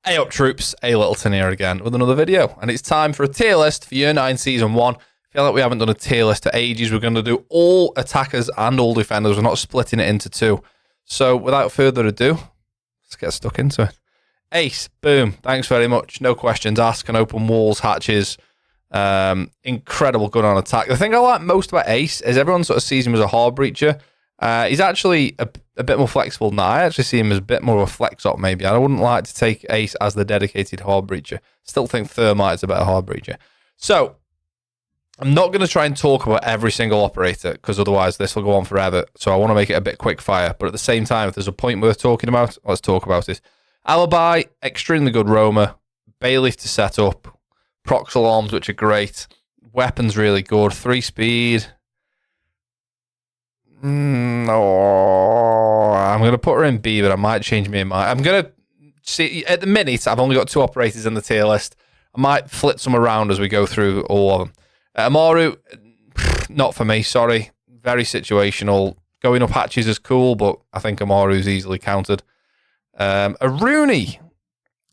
Hey up troops, A Littleton here again with another video, and it's time for a tier list for Year 9 Season 1. I feel like we haven't done a tier list for ages. We're going to do all attackers and all defenders. We're not splitting it into two. So without further ado, let's get stuck into it. Ace, boom, thanks very much. No questions asked, can open walls, hatches. Incredible gun on attack. The thing I like most about Ace is everyone sort of sees him as a hard breacher. He's actually a bit more flexible now. I actually see him as a bit more of a flex op maybe. I wouldn't like to take Ace as the dedicated hard breacher. Still think Thermite is a better hard breacher. So, I'm not going to try and talk about every single operator because otherwise this will go on forever. So I want to make it a bit quick fire. But at the same time, if there's a point worth talking about, let's talk about it. Alibi, extremely good roamer. Bayleaf to set up. Prox alarms, which are great. Weapons really good. 3 speed. No, I'm going to put her in B, but I might change my mind. I'm going to see, at the minute, I've only got 2 operators in the tier list. I might flip some around as we go through all of them. Amaru, not for me, sorry. Very situational. Going up hatches is cool, but I think Amaru's easily countered. Aruni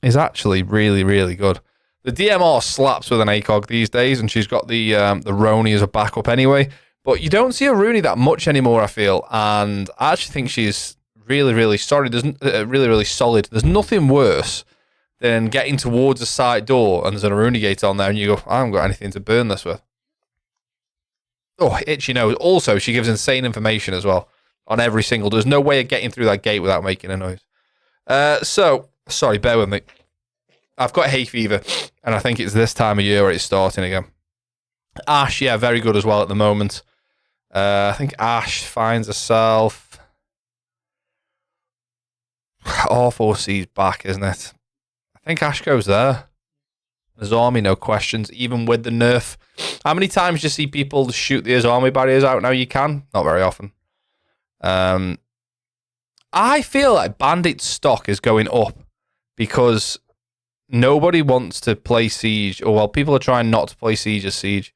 is actually really, really good. The DMR slaps with an ACOG these days, and she's got the Roni as a backup anyway. But you don't see Aruni that much anymore, I feel. And I actually think she's really, really solid. Really solid. There's nothing worse than getting towards a side door and there's an Aruni gate on there and you go, I haven't got anything to burn this with. Oh, itchy nose. Also, she gives insane information as well on every single. There's no way of getting through that gate without making a noise. Sorry, bear with me. I've got hay fever and I think it's this time of year where it's starting again. Ash, yeah, very good as well at the moment. I think Ash finds herself. R4C's back, isn't it? I think Ash goes there. Azami, no questions, even with the nerf. How many times do you see people shoot the Azami barriers out now? You can. Not very often. I feel like Bandit stock is going up because nobody wants to play Siege, or well, people are trying not to play Siege as Siege.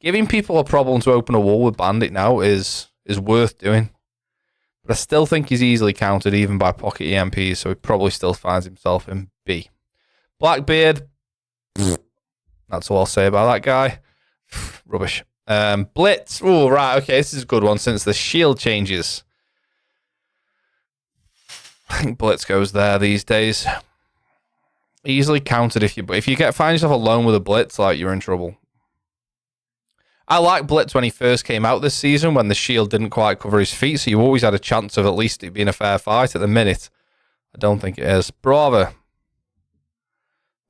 Giving people a problem to open a wall with Bandit now is worth doing. But I still think he's easily countered even by pocket EMPs, so he probably still finds himself in B. Blackbeard, that's all I'll say about that guy. Rubbish. Blitz, oh right, okay, this is a good one since the shield changes. I think Blitz goes there these days. Easily countered if you find yourself alone with a Blitz, like you're in trouble. I like Blitz when he first came out this season when the shield didn't quite cover his feet, so you always had a chance of at least it being a fair fight. At the minute, I don't think it is. Brava.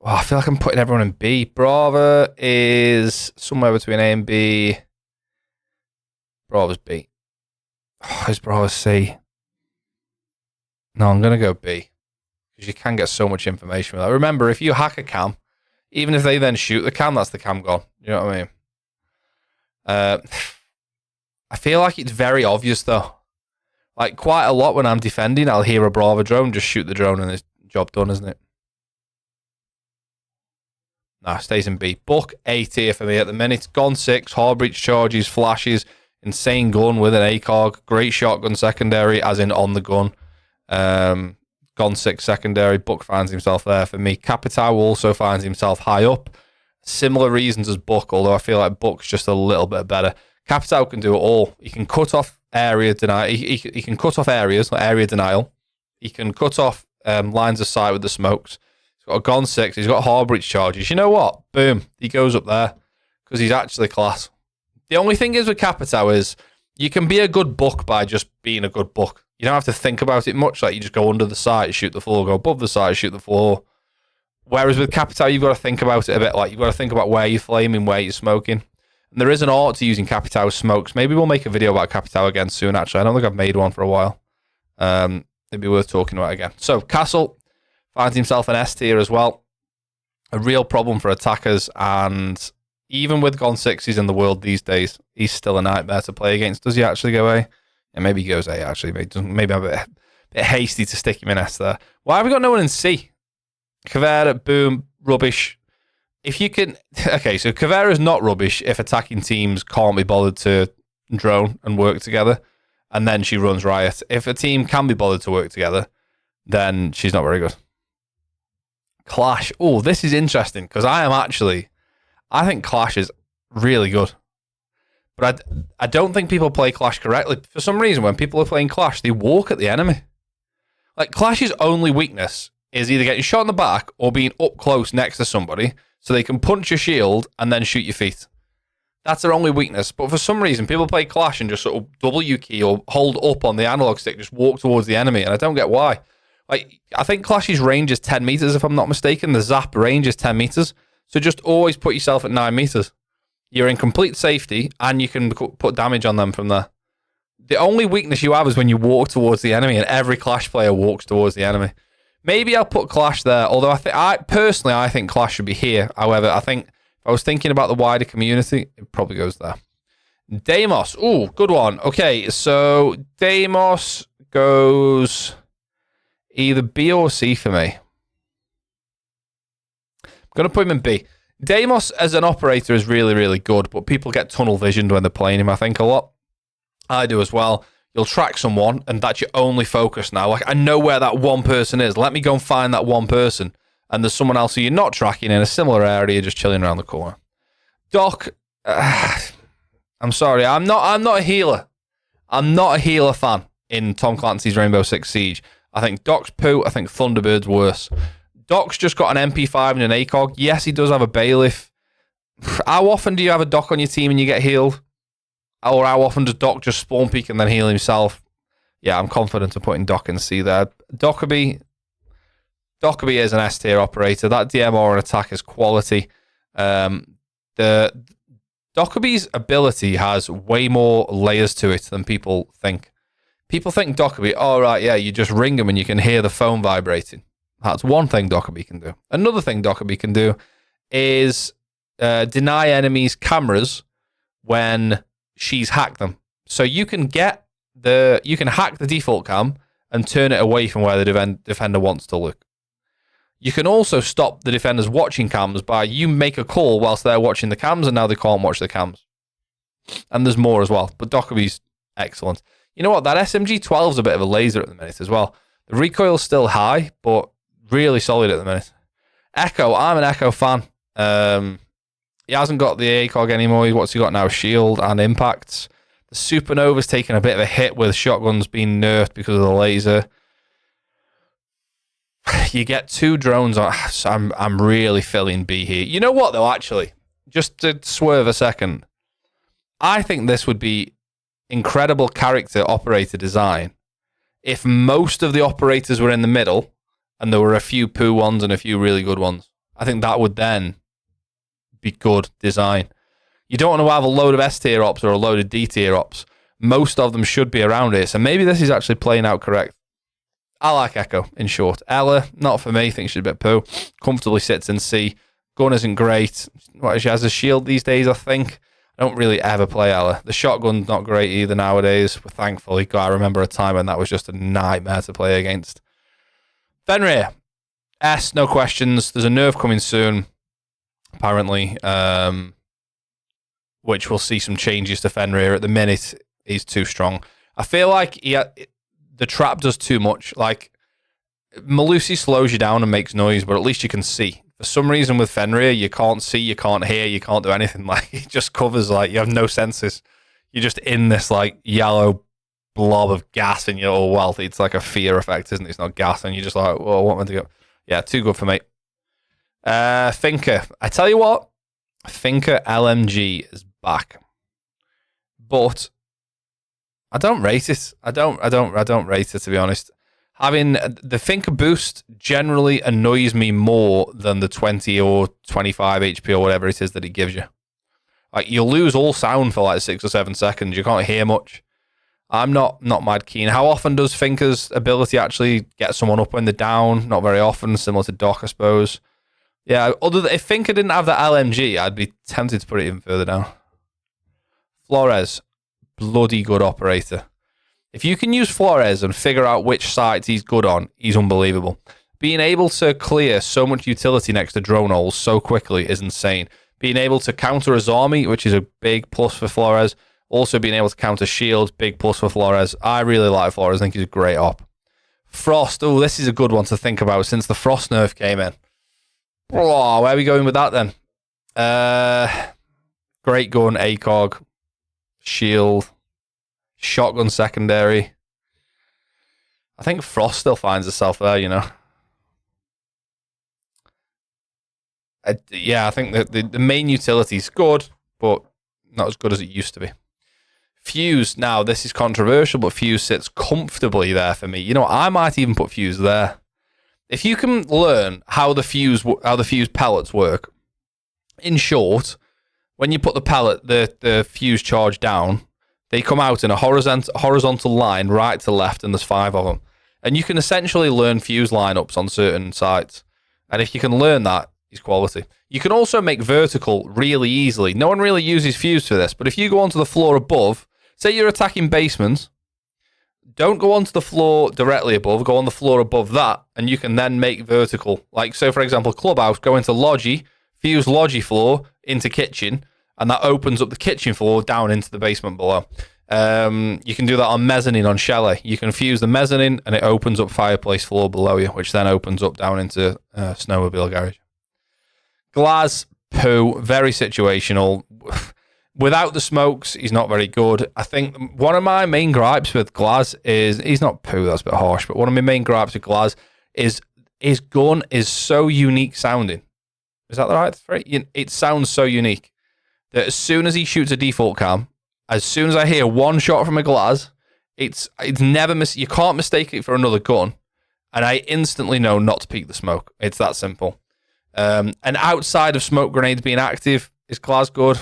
Oh, I feel like I'm putting everyone in B. Brava is somewhere between A and B. Brava's B. Oh, is Brava C? No, I'm going to go B. Because you can get so much information with that. Remember, if you hack a cam, even if they then shoot the cam, that's the cam gone. You know what I mean? I feel like it's very obvious though. Like quite a lot when I'm defending, I'll hear a Brava drone, just shoot the drone and it's job done, isn't it? Nah, stays in B. Buck, A tier for me at the minute. Gone 6, hard breach charges, flashes, insane gun with an ACOG, great shotgun secondary, as in on the gun. Gone 6 secondary, Buck finds himself there for me. Capitao also finds himself high up. Similar reasons as Buck, although I feel like Buck's just a little bit better. Capitao can do it all. He can cut off area denial. He can cut off areas, like area denial. He can cut off lines of sight with the smokes. He's got a Gon 6. He's got hard breach charges. You know what? Boom. He goes up there because he's actually class. The only thing is with Capitao is you can be a good Buck by just being a good Buck. You don't have to think about it much. Like you just go under the sight, shoot the floor, go above the sight, shoot the floor. Whereas with Capitao, you've got to think about it a bit. Like you've got to think about where you're flaming, where you're smoking. And there is an art to using Capitao smokes. Maybe we'll make a video about Capitao again soon, actually. I don't think I've made one for a while. It'd be worth talking about again. So, Castle finds himself an S tier as well. A real problem for attackers. And even with Gone 6s in the world these days, he's still a nightmare to play against. Does he actually go A? Yeah, maybe he goes A, actually. Maybe I'm a bit hasty to stick him in S there. Why have we got no one in C? Caveira, boom, rubbish. If you can... Okay, so Caveira's not rubbish if attacking teams can't be bothered to drone and work together, and then she runs riot. If a team can be bothered to work together, then she's not very good. Clash. Oh, this is interesting because I think Clash is really good. But I don't think people play Clash correctly. For some reason, when people are playing Clash, they walk at the enemy. Like, Clash's only weakness is either getting shot in the back or being up close next to somebody so they can punch your shield and then shoot your feet. That's their only weakness. But for some reason, people play Clash and just sort of W key or hold up on the analog stick, just walk towards the enemy, and I don't get why. Like, I think Clash's range is 10 meters, if I'm not mistaken. The zap range is 10 meters. So just always put yourself at 9 meters. You're in complete safety, and you can put damage on them from there. The only weakness you have is when you walk towards the enemy, and every Clash player walks towards the enemy. Maybe I'll put Clash there, although I think Clash should be here. However, I think if I was thinking about the wider community, it probably goes there. Deimos. Ooh, good one. Okay, so Deimos goes either B or C for me. I'm going to put him in B. Deimos as an operator is really, really good, but people get tunnel visioned when they're playing him, I think, a lot. I do as well. You'll track someone, and that's your only focus now. Like, I know where that one person is. Let me go and find that one person. And there's someone else who you're not tracking in a similar area, just chilling around the corner. Doc, I'm sorry, I'm not a healer. I'm not a healer fan in Tom Clancy's Rainbow Six Siege. I think Doc's poo. I think Thunderbird's worse. Doc's just got an MP5 and an ACOG. Yes, he does have a bailiff. How often do you have a Doc on your team and you get healed? Or how often does Doc just spawn peek and then heal himself? Yeah, I'm confident of putting Doc in C there. Dockerby is an S tier operator. That DMR and attack is quality. The Dockerby's ability has way more layers to it than people think. People think Dockerby, oh right, yeah, you just ring him and you can hear the phone vibrating. That's one thing Dockerby can do. Another thing Dockerby can do is deny enemies cameras when she's hacked them. So you can hack the default cam and turn it away from where the defender wants to look. You can also stop the defenders watching cams by you make a call whilst they're watching the cams, and now they can't watch the cams. And there's more as well. But Dockerby's excellent. You know what? That SMG-12 is a bit of a laser at the minute as well. The recoil's still high, but really solid at the minute. Echo, I'm an Echo fan. He hasn't got the ACOG anymore. What's he got now? Shield and impacts. The Supernova's taken a bit of a hit with shotguns being nerfed because of the laser. You get 2 drones on. So I'm really feeling B here. You know what though? Actually, just to swerve a second, I think this would be incredible character operator design if most of the operators were in the middle and there were a few poo ones and a few really good ones. I think that would then be good design. You don't want to have a load of S tier ops or a load of D tier ops. Most of them should be around here. So maybe this is actually playing out correct. I like Echo, in short. Ella, not for me. Think she's a bit poo. Comfortably sits in C. Gun isn't great. She has a shield these days, I think. I don't really ever play Ella. The shotgun's not great either nowadays. But thankfully, I remember a time when that was just a nightmare to play against. Fenrir. S, no questions. There's a nerf coming soon, apparently, which will see some changes to Fenrir. At the minute, he's too strong. I feel like the trap does too much. Like, Malusi slows you down and makes noise, but at least you can see. For some reason with Fenrir, you can't see, you can't hear, you can't do anything. Like, it just covers, like, you have no senses. You're just in this, like, yellow blob of gas and you're all wealthy. It's like a fear effect, isn't it? It's not gas, and you're just like, well, what am I to go? Yeah, too good for me. Finker. I tell you what, Finker LMG is back. But I don't rate it. I don't rate it, to be honest. Having the Finker boost generally annoys me more than the 20 or 25 HP or whatever it is that it gives you. Like, you'll lose all sound for like 6 or 7 seconds. You can't hear much. I'm not mad keen. How often does Finker's ability actually get someone up when they're down? Not very often, similar to Doc, I suppose. Yeah, if Finker didn't have the LMG, I'd be tempted to put it even further down. Flores, bloody good operator. If you can use Flores and figure out which sides he's good on, he's unbelievable. Being able to clear so much utility next to drone holes so quickly is insane. Being able to counter his army, which is a big plus for Flores. Also being able to counter shields, big plus for Flores. I really like Flores. I think he's a great op. Frost, oh, this is a good one to think about since the Frost nerf came in. Oh, where are we going with that then? Great gun, ACOG, shield, shotgun secondary. I think Frost still finds herself there, you know. Yeah, I think the main utility is good, but not as good as it used to be. Fuse, now this is controversial, but Fuse sits comfortably there for me. You know, I might even put Fuse there. If you can learn how the fuse pellets work, in short, when you put the fuse charge down, they come out in a horizontal line right to left, and there's 5 of them. And you can essentially learn fuse lineups on certain sites. And if you can learn that, it's quality. You can also make vertical really easily. No one really uses fuse for this, but if you go onto the floor above, say you're attacking basements, don't go onto the floor directly above, go on the floor above that, and you can then make vertical. Like, so for example, clubhouse, go into lodgy, fuse lodgy floor into kitchen, and that opens up the kitchen floor down into the basement below. You can do that on mezzanine on chalet. You can fuse the mezzanine, and it opens up fireplace floor below you, which then opens up down into snowmobile garage. Glaz, poo, very situational. Without the smokes, he's not very good. I think one of my main gripes with Glaz is, he's not poo, that's a bit harsh, but one of my main gripes with Glaz is his gun is so unique sounding. Is that the right phrase? It sounds so unique that as soon as he shoots a default cam, as soon as I hear one shot from a Glaz, it's never you can't mistake it for another gun, and I instantly know not to peek the smoke. It's that simple. And outside of smoke grenades being active, is Glaz good?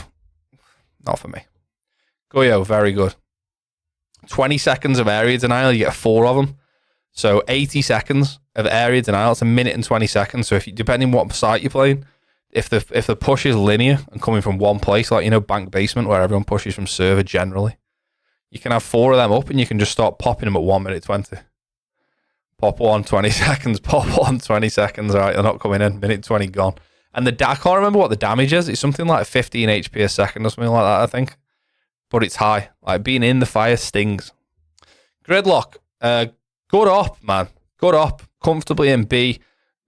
Not for me. Goyo, very good. 20 seconds of area denial, you get 4 of them. So 80 seconds of area denial, it's a minute and 20 seconds. So if you, depending what site you're playing, if the push is linear and coming from one place, like, you know, bank basement where everyone pushes from server generally, you can have 4 of them up and you can just start popping them at 1 minute 20. Pop 1, 20 seconds, pop 1, 20 seconds. All right, they're not coming in. Minute 20 gone. And I can't remember what the damage is. It's something like 15 HP a second or something like that, I think. But it's high. Like, being in the fire stings. Gridlock. Good up, man. Good up. Comfortably in B.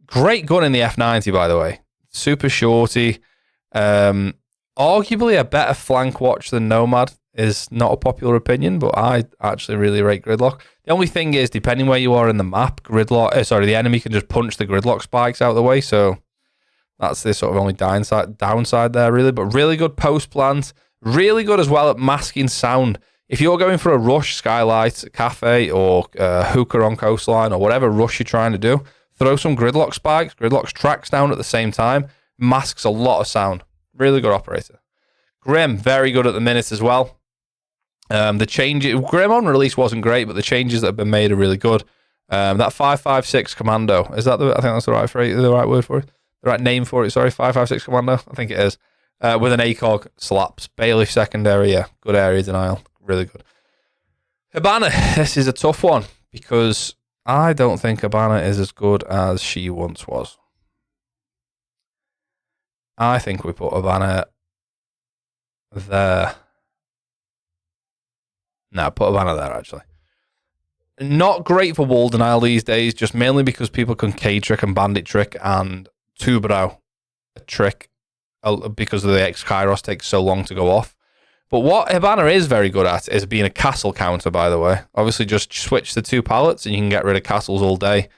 Great gun in the F90, by the way. Super shorty. Arguably a better flank watch than Nomad is not a popular opinion, but I actually really rate Gridlock. The only thing is, depending where you are in the map, the enemy can just punch the Gridlock spikes out of the way, so that's the sort of only downside there, really. But really good post plant. Really good as well at masking sound. If you're going for a rush, Skylight, Cafe, or Hookah on Coastline, or whatever rush you're trying to do, throw some Gridlock spikes. Gridlock's tracks down at the same time. Masks a lot of sound. Really good operator. Grim, very good at the minute as well. Grim on release wasn't great, but the changes that have been made are really good. That 5.56 commando, is that I think that's the right phrase, the right word for it? The right name for it, sorry, 5.56 commando, I think it is. With an ACOG, slaps. Bailiff secondary, yeah, good area denial, really good. Habana, this is a tough one, because I don't think Habana is as good as she once was. I think we put Habana there. No, put Habana there, actually. Not great for wall denial these days, just mainly because people can K-trick and bandit trick and two-brow trick because of the X-Kairos takes so long to go off. But what Habana is very good at is being a castle counter, by the way. Obviously, just switch the 2 pallets and you can get rid of castles all day.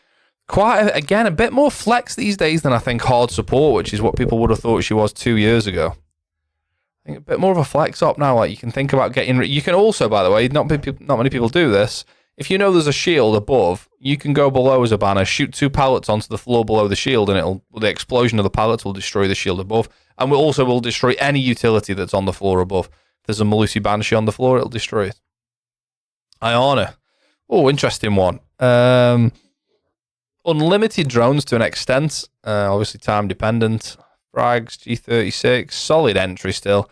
Again, a bit more flex these days than I think hard support, which is what people would have thought she was 2 years ago. I think a bit more of a flex op now. Like, you can think about getting... You can also, by the way, not many people do this. If you know there's a shield above, you can go below as a banner, shoot 2 pallets onto the floor below the shield, and the explosion of the pallets will destroy the shield above. And will destroy any utility that's on the floor above. If there's a Malusi Banshee on the floor, it'll destroy it. Iona. Oh, interesting one. Unlimited drones to an extent. Obviously time dependent. Frags, G36. Solid entry still.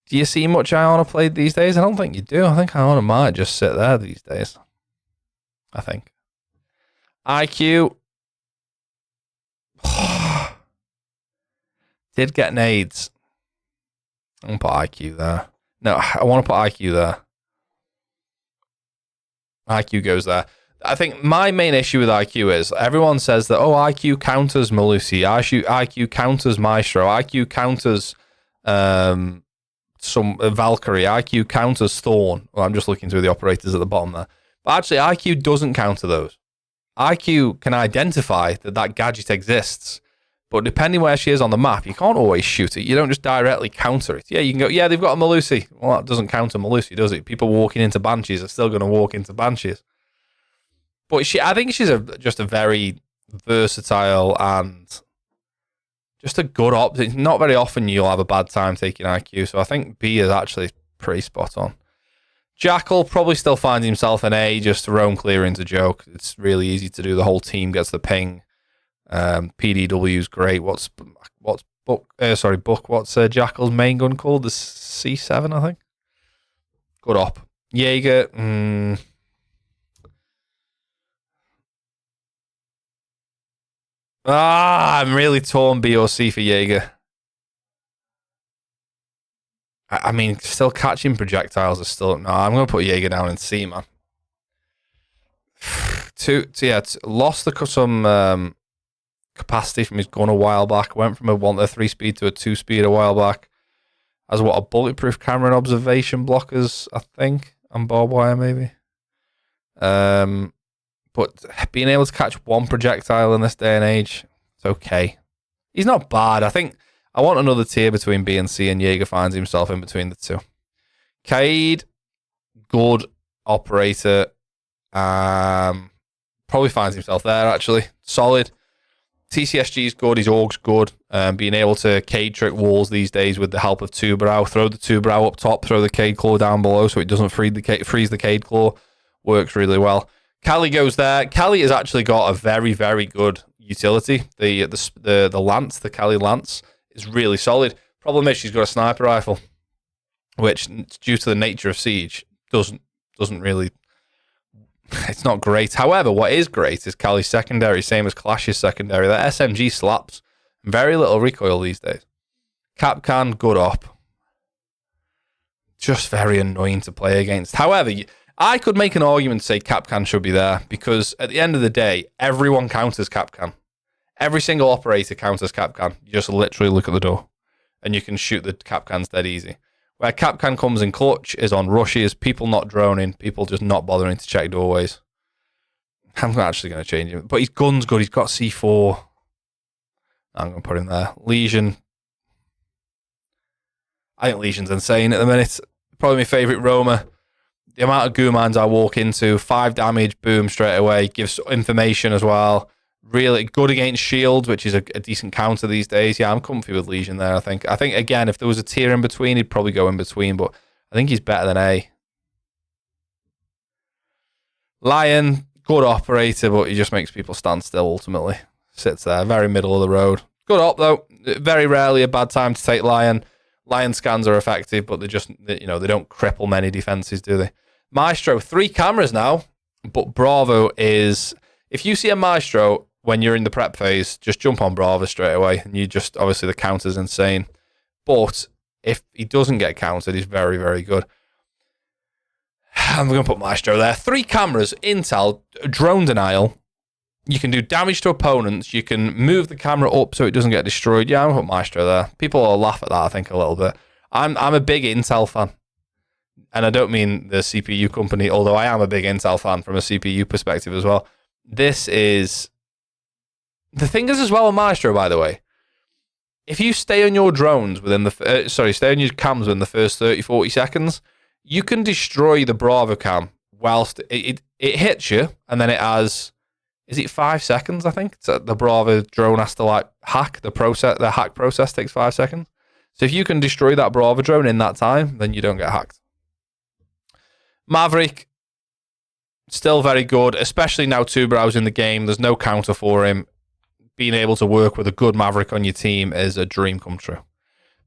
Do you see much Iona played these days? I don't think you do. I think Iona might just sit there these days. I think. IQ. Did get nades. I'm going to put IQ there. No, I want to put IQ there. IQ goes there. I think my main issue with IQ is everyone says that, oh, IQ counters Malusi, IQ counters Maestro, IQ counters some Valkyrie, IQ counters Thorn. Well, I'm just looking through the operators at the bottom there. But actually, IQ doesn't counter those. IQ can identify that gadget exists, but depending where she is on the map, you can't always shoot it. You don't just directly counter it. Yeah, you can go, yeah, they've got a Malusi. Well, that doesn't counter Malusi, does it? People walking into Banshees are still going to walk into Banshees. But I think she's just a very versatile and just a good option. Not very often you'll have a bad time taking IQ, so I think B is actually pretty spot on. Jackal probably still finds himself an A, just roam clearing's a joke. It's really easy to do. The whole team gets the ping. PDW's great. What's Book? What's Jackal's main gun called? The C7, I think. Good op. Jaeger. I'm really torn B or C for Jaeger. I mean, still catching projectiles is still... No, I'm going to put Jaeger down in C, man. Lost some capacity from his gun a while back. Went from a 3-speed to a 2-speed a while back. Has a bulletproof camera and observation blockers, I think. And barbed wire, maybe. But being able to catch one projectile in this day and age, it's okay. He's not bad. I think I want another tier between B and C, and Jaeger finds himself in between the two. Kaid, good operator. Probably finds himself there, actually. Solid. TCSG is good. His AUG's good. Being able to Kaid trick walls these days with the help of Tubarão. Throw the Tubarão up top, throw the Kaid claw down below so it doesn't freeze the Kaid claw. Works really well. Kali goes there. Kali has actually got a very, very good utility. The Lance, the Kali Lance, is really solid. Problem is she's got a sniper rifle, which, due to the nature of Siege, doesn't really... It's not great. However, what is great is Kali's secondary, same as Clash's secondary. That SMG slaps. Very little recoil these days. Kapkan, good op. Just very annoying to play against. However, I could make an argument to say Kapkan should be there, because at the end of the day, everyone counters Kapkan. Every single operator counters Kapkan. You just literally look at the door, and you can shoot the Kapkans dead easy. Where Kapkan comes in clutch is on rushes, people not droning, people just not bothering to check doorways. I'm not actually going to change him. But his gun's good. He's got C4. I'm going to put him there. Legion. I think Legion's insane at the minute. Probably my favourite roamer. The amount of goo mines I walk into, 5 damage, boom, straight away. Gives information as well. Really good against shields, which is a decent counter these days. Yeah, I'm comfy with Legion there, I think. I think, again, if there was a tier in between, he'd probably go in between, but I think he's better than A. Lion, good operator, but he just makes people stand still, ultimately. Sits there, very middle of the road. Good op, though. Very rarely a bad time to take Lion. Lion scans are effective, but they don't cripple many defenses, do they? Maestro, 3 cameras now, but Bravo is... If you see a Maestro... When you're in the prep phase, just jump on Bravo straight away. And obviously the counter's insane. But if he doesn't get countered, he's very, very good. I'm going to put Maestro there. 3 cameras, intel, drone denial. You can do damage to opponents. You can move the camera up so it doesn't get destroyed. Yeah, I'm going to put Maestro there. People will laugh at that, I think, a little bit. I'm a big intel fan. And I don't mean the CPU company, although I am a big intel fan from a CPU perspective as well. This is... The thing is as well with Maestro, by the way, if you stay on your drones within stay on your cams within the first 30, 40 seconds, you can destroy the Bravo cam whilst it hits you, and then it has, is it 5 seconds, I think? So the Bravo drone has to hack the process. The hack process takes 5 seconds. So if you can destroy that Bravo drone in that time, then you don't get hacked. Maverick, still very good, especially now Tubarão's in the game. There's no counter for him. Being able to work with a good Maverick on your team is a dream come true.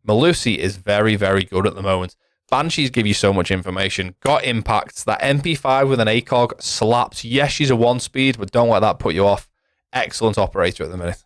Malusi is very, very good at the moment. Banshees give you so much information. Got impacts. That MP5 with an ACOG slaps. Yes, she's a 1-speed, but don't let that put you off. Excellent operator at the minute.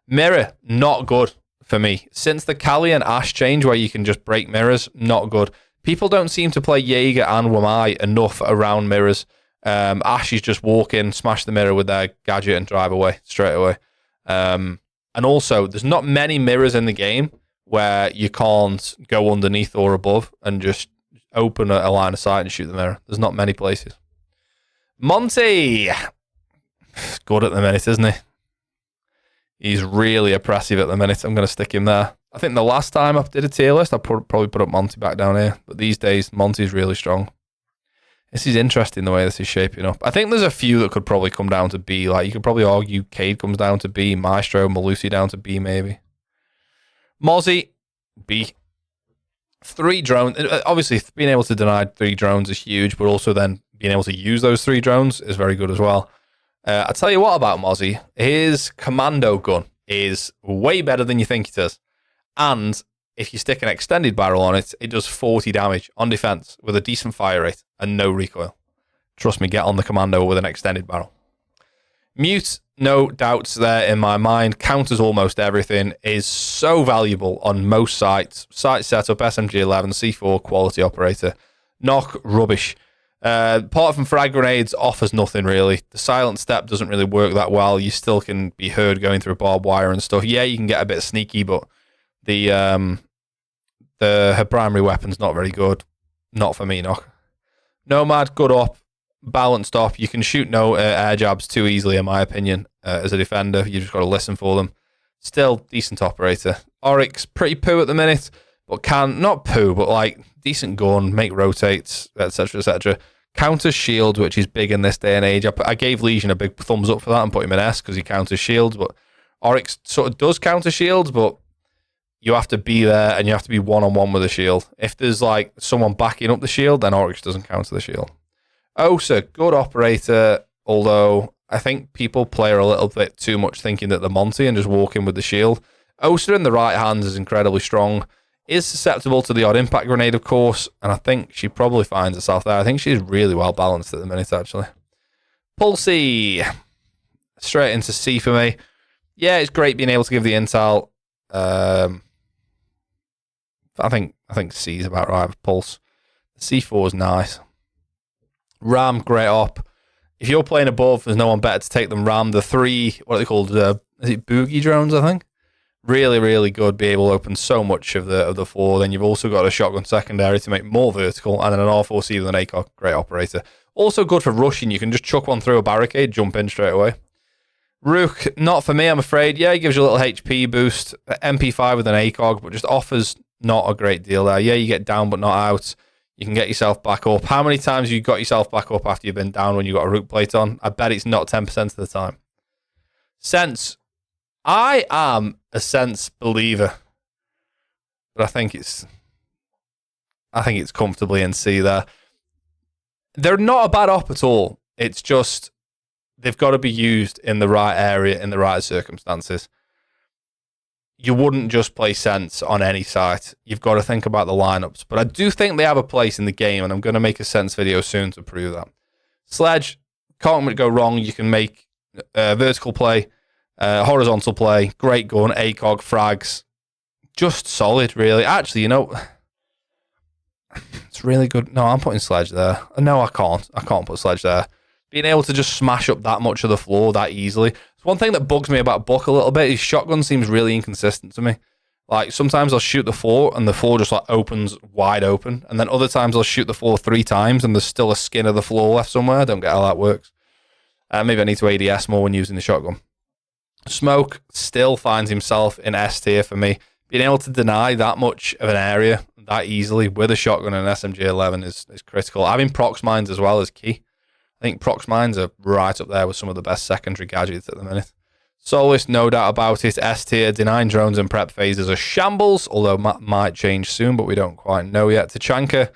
Mirror, not good for me. Since the Kali and Ash change where you can just break mirrors, not good. People don't seem to play Jaeger and Wamai enough around mirrors. Ashes just walk in, smash the mirror with their gadget and drive away straight away. And also, there's not many mirrors in the game where you can't go underneath or above and just open a line of sight and shoot the mirror. There's not many places. Monty! Good at the minute, isn't he? He's really oppressive at the minute. I'm going to stick him there. I think the last time I did a tier list, I probably put up Monty back down here. But these days, Monty's really strong. This is interesting the way this is shaping up. I think there's a few that could probably come down to B. Like, you could probably argue Cade comes down to B, Maestro, Malusi down to B, maybe. Mozzie, B. 3 drones. Obviously, being able to deny 3 drones is huge, but also then being able to use those 3 drones is very good as well. I'll tell you what about Mozzie. His commando gun is way better than you think it is. And if you stick an extended barrel on it, it does 40 damage on defense with a decent fire rate and no recoil. Trust me, get on the commando with an extended barrel. Mute, no doubts there in my mind. Counters almost everything. Is so valuable on most sites. Site setup, SMG11, C4, quality operator. Knock, rubbish. Apart from frag grenades, offers nothing really. The silent step doesn't really work that well. You still can be heard going through barbed wire and stuff. Yeah, you can get a bit sneaky, but her primary weapon's not very good. Not for me, Knock. Nomad, good op, balanced op. You can shoot no air jabs too easily, in my opinion, as a defender. You just got to listen for them. Still decent operator. Oryx, pretty poo at the minute, but not poo, but like decent gun, make rotates, etc., etc. Counters shield, which is big in this day and age. I gave Legion a big thumbs up for that and put him in S because he counters shields, but Oryx sort of does counter shields, but you have to be there and you have to be one-on-one with the shield. If there's like someone backing up the shield, then Oryx doesn't counter the shield. Osa, good operator, although I think people play her a little bit too much thinking that they're Monty and just walk in with the shield. Osa in the right hands is incredibly strong. Is susceptible to the odd impact grenade, of course, and I think she probably finds herself there. I think she's really well balanced at the minute, actually. Pulsey, straight into C for me. Yeah, it's great being able to give the intel. I think C is about right with Pulse. C4 is nice. Ram, great op. If you're playing above, there's no one better to take than Ram. The 3, what are they called? Is it boogie drones, I think? Really, really good. Be able to open so much of the floor. Then you've also got a shotgun secondary to make more vertical, and then an R4C with an ACOG. Great operator. Also good for rushing. You can just chuck one through a barricade, jump in straight away. Rook, not for me, I'm afraid. Yeah, he gives you a little HP boost. MP5 with an ACOG, but just offers not a great deal there. Yeah, you get down but not out. You can get yourself back up. How many times have you got yourself back up after you've been down when you got a root plate on? I bet it's not 10% of the time. Sense. I am a Sense believer, but I think it's comfortably in C there. They're not a bad op at all. It's just they've got to be used in the right area, in the right circumstances. You wouldn't just play Sense on any site. You've got to think about the lineups. But I do think they have a place in the game, and I'm going to make a Sense video soon to prove that. Sledge, can't go wrong. You can make vertical play, horizontal play, great gun, ACOG, frags. Just solid, really. Actually, it's really good. No, I'm putting Sledge there. No, I can't. I can't put Sledge there. Being able to just smash up that much of the floor that easily. It's one thing that bugs me about Buck a little bit. His shotgun seems really inconsistent to me. Like, sometimes I'll shoot the floor and the floor just like opens wide open. And then other times I'll shoot the floor 3 times and there's still a skin of the floor left somewhere. I don't get how that works. Maybe I need to ADS more when using the shotgun. Smoke still finds himself in S tier for me. Being able to deny that much of an area that easily with a shotgun and an SMG11 is critical. Having prox mines as well is key. I think prox mines are right up there with some of the best secondary gadgets at the minute. Solace, no doubt about it. S tier, denying drones and prep phases are shambles, although might change soon, but we don't quite know yet. Tachanka,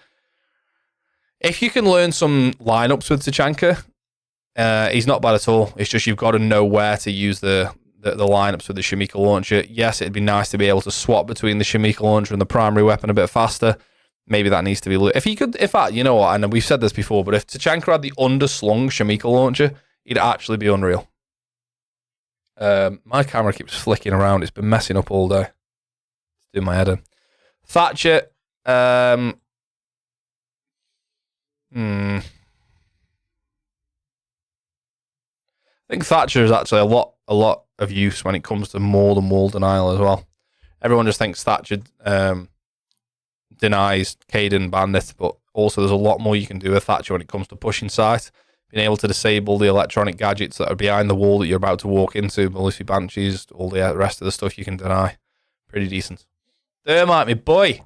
if you can learn some lineups with Tachanka, he's not bad at all. It's just you've got to know where to use the lineups with the Shamika launcher. Yes, it'd be nice to be able to swap between the Shamika launcher and the primary weapon a bit faster. Maybe that needs to be... If he could... In fact, you know what? And we've said this before, but if Tachanka had the underslung Shamika launcher, he'd actually be unreal. My camera keeps flicking around. It's been messing up all day. It's doing my head in. Thatcher. think Thatcher is actually a lot of use when it comes to more than wall denial as well. Everyone just thinks Thatcher denies Cade and Bandit, but also there's a lot more you can do with Thatcher when it comes to pushing sight. Being able to disable the electronic gadgets that are behind the wall that you're about to walk into, Malusi Banshees, all the rest of the stuff you can deny. Pretty decent. Thermite, my boy.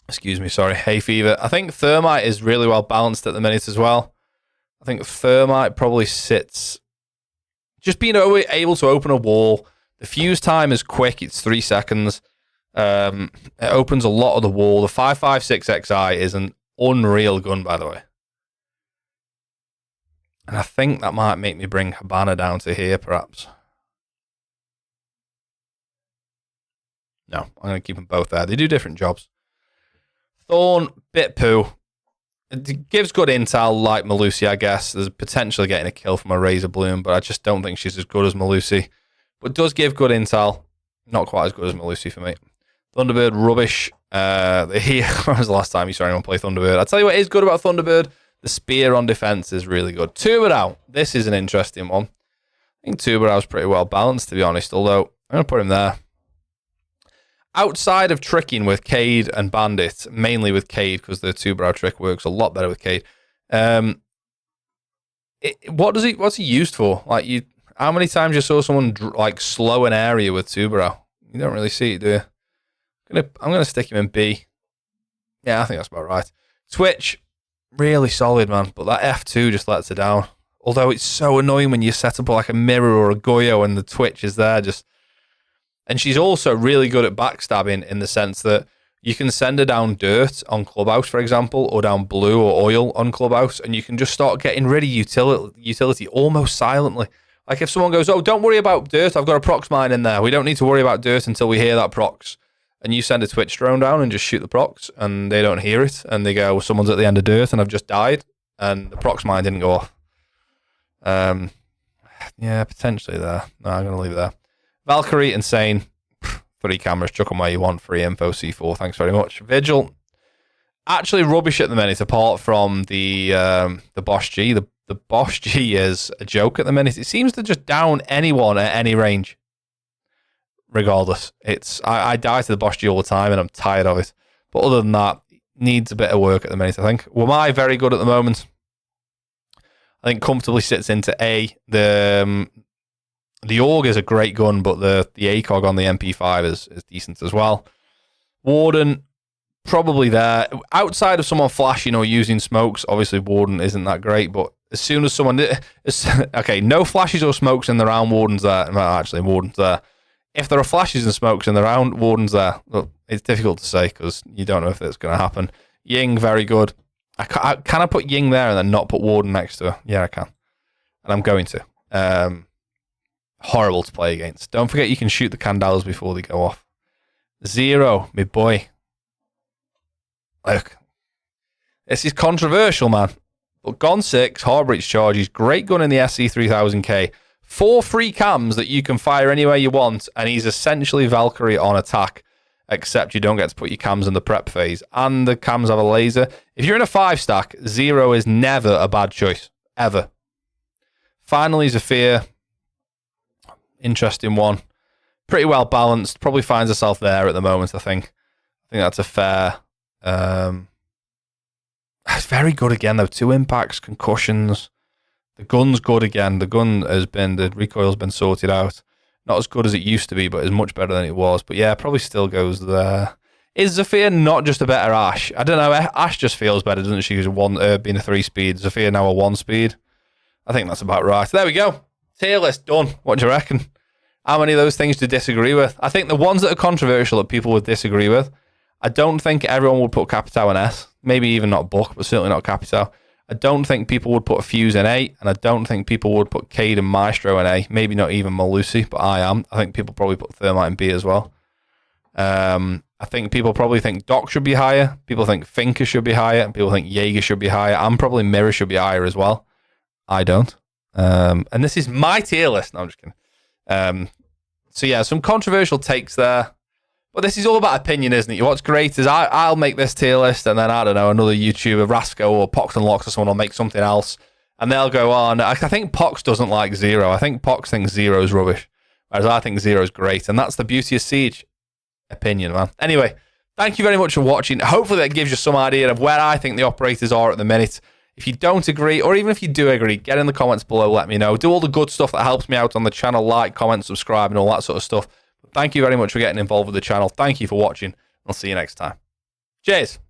Excuse me, sorry. Hay fever. I think Thermite is really well balanced at the minute as well. I think Thermite probably sits... Just being able to open a wall. The fuse time is quick. It's 3 seconds. It opens a lot of the wall. The 5.56 XI is an unreal gun, by the way. And I think that might make me bring Habana down to here, perhaps. No, I'm going to keep them both there. They do different jobs. Thorn, bit poo. It gives good intel like Malusi, I guess. There's potentially getting a kill from a Razor Bloom, but I just don't think she's as good as Malusi. But does give good intel. Not quite as good as Malusi for me. Thunderbird, rubbish. When was the last time you saw anyone play Thunderbird? I'll tell you what is good about Thunderbird. The spear on defense is really good. Tubarão. This is an interesting one. I think Tubarão's pretty well balanced, to be honest, although I'm going to put him there. Outside of tricking with Cade and Bandit, mainly with Cade, because the Tubarão trick works a lot better with Cade. What's he used for? Like, how many times you saw someone like slow an area with Tubarão? You don't really see it, do you? I'm gonna stick him in B. Yeah, I think that's about right. Twitch, really solid, man, but that F2 just lets it down. Although it's so annoying when you set up like a mirror or a Goyo and the Twitch is there just. And she's also really good at backstabbing in the sense that you can send her down dirt on Clubhouse, for example, or down blue or oil on Clubhouse, and you can just start getting rid of utility almost silently. Like if someone goes, oh, don't worry about dirt, I've got a prox mine in there. We don't need to worry about dirt until we hear that prox. And you send a Twitch drone down and just shoot the prox, and they don't hear it, and they go, well, someone's at the end of dirt and I've just died, and the prox mine didn't go off. Yeah, potentially there. No, I'm going to leave it there. Valkyrie, insane. 3 cameras, chuck them where you want. Free info, C4, thanks very much. Vigil, actually rubbish at the minute, apart from the Bosch G. The Bosch G is a joke at the minute. It seems to just down anyone at any range. Regardless, I die to the Bosch G all the time, and I'm tired of it. But other than that, needs a bit of work at the minute, I think. Wamai, very good at the moment. I think comfortably sits into A. The AUG is a great gun, but the ACOG on the MP5 is decent as well. Warden, probably there. Outside of someone flashing or using smokes, obviously Warden isn't that great, but as soon as someone... Okay, no flashes or smokes in the round, Warden's there. Well, actually, Warden's there. If there are flashes and smokes in the round, Warden's there. Look, it's difficult to say because you don't know if it's going to happen. Ying, very good. Can I put Ying there and then not put Warden next to her? Yeah, I can. And I'm going to. Horrible to play against. Don't forget you can shoot the Candelas before they go off. Zero, my boy. Look. This is controversial, man. But Gon 6, Harbreach charges, great gun in the SC3000K. 4 free cams that you can fire anywhere you want, and he's essentially Valkyrie on attack, except you don't get to put your cams in the prep phase. And the cams have a laser. If you're in a 5-stack, Zero is never a bad choice. Ever. Finally, Zafir. Interesting one. Pretty well balanced. Probably finds herself there at the moment, I think. I think that's a fair... It's very good again, though. 2 impacts, concussions. The gun's good again. The recoil's been sorted out. Not as good as it used to be, but is much better than it was. But yeah, probably still goes there. Is Zafir not just a better Ash? I don't know. Ash just feels better, doesn't she? Being a 3-speed. Zafir now a 1-speed. I think that's about right. There we go. Tier list done. What do you reckon? How many of those things do you disagree with? I think the ones that are controversial that people would disagree with, I don't think everyone would put Capitao in S. Maybe even not Buck, but certainly not Capitao. I don't think people would put a Fuse in A, and I don't think people would put Cade and Maestro in A. Maybe not even Malusi, but I am. I think people probably put Thermite in B as well. I think people probably think Doc should be higher. People think Finker should be higher. And people think Jaeger should be higher. And probably Mirror should be higher as well. I don't. And this is my tier list. No, I'm just kidding. So yeah, some controversial takes there. But this is all about opinion, isn't it? What's great is I'll make this tier list, and then, I don't know, another YouTuber, Rasco or Pox and Locks or someone will make something else. And they'll go on. I think Pox doesn't like Zero. I think Pox thinks Zero's rubbish, whereas I think Zero's great. And that's the beauty of Siege. Opinion, man. Anyway, thank you very much for watching. Hopefully that gives you some idea of where I think the operators are at the minute. If you don't agree, or even if you do agree, get in the comments below, let me know. Do all the good stuff that helps me out on the channel, like, comment, subscribe, and all that sort of stuff. Thank you very much for getting involved with the channel. Thank you for watching. I'll see you next time. Cheers.